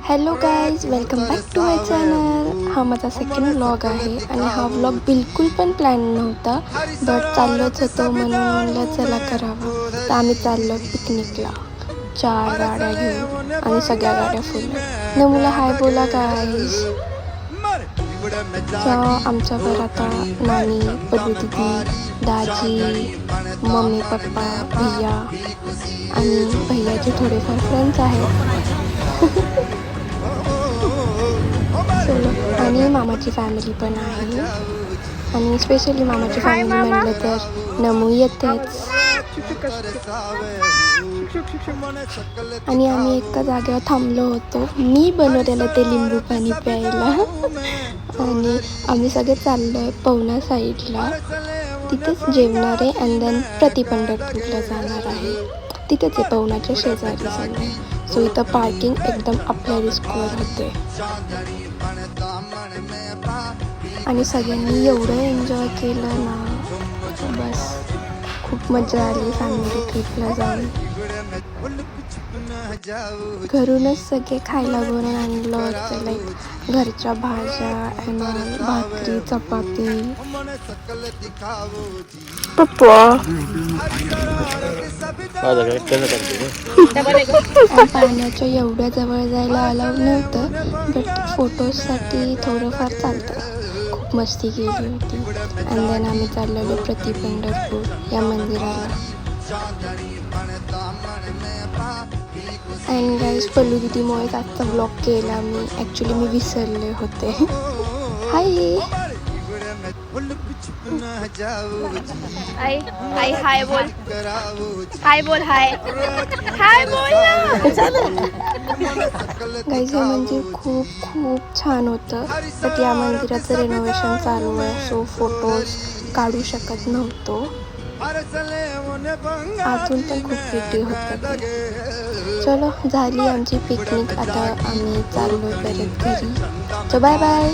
Hello guys, welcome back to my channel. हा माझा second vlog आहे आणि हा व्लॉग बिलकुल पण प्लॅन नव्हता, बट चाललोच होतो म्हणून म्हणलं चला करावं. तर आम्ही चाललो पिकनिकला 4 गाड्या घेऊन आणि सगळ्या गाड्या फुल. नमुला हाय बोला गाईज. आमच्यावर आता नानी, पल्लू दीदी, दाजी, मम्मी पप्पा, भैया आणि भैयाचे थोडेफार फ्रेंड्स आहेत. आणि मामाची फॅमिली पण आहे. आणि स्पेशली मामाची फॅमिली म्हणलं तर नमू येतेच. आणि आम्ही एका जागेवर थांबलो होतो. मी बनवलेलं ते लिंबू पाणी प्यायला. आणि आम्ही सगळे चाललोय पवना साईडला. तिथेच जेवणार आहे अँड देन पंढरपूरला जाणार आहे. तिथेच आहे पवनाच्या शेजारी सगळे. सो इथं पार्किंग एकदम आपल्या रिस्कवर होते. आणि सगळ्यांनी एवढं एन्जॉय केलं ना, बस खूप मजा आली फॅमिली ट्रिपला जाऊन. घरूनच सगळे खायला बनवून आणलं होतं, लाईक घरच्या भाज्या, भाकरी, चपाती. पप्पा पाण्याच्या एवढ्या जवळ जायला अलाउड नव्हतं, बट फोटोजसाठी थोडंफार चालतं. खूप मस्ती केली होती. अँड देन आम्ही चाललेलो पंढरपूर या मंदिराला. अँड गाईज, पल्लू दीदीमुळेच आजचा ब्लॉग केला मी. ॲक्च्युली मी विसरले होते. हाय हाय हाय बोल, हाय बोल, हाय हाय बोल ना. गाईज, हे मंदिर खूप खूप छान होतं, बट या मंदिराचं रेनोव्हेशन चालू आहे, सो फोटोज काढू शकत नव्हतो. आतून पण खूप प्रिटी होतं. चलो, झाली आमची पिकनिक. आता आम्ही चाललो परत घरी. So bye bye.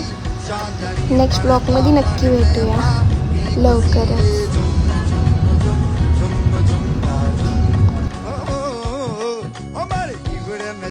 नेक्स्ट ब्लॉगमध्ये नक्की भेटूया लवकरच.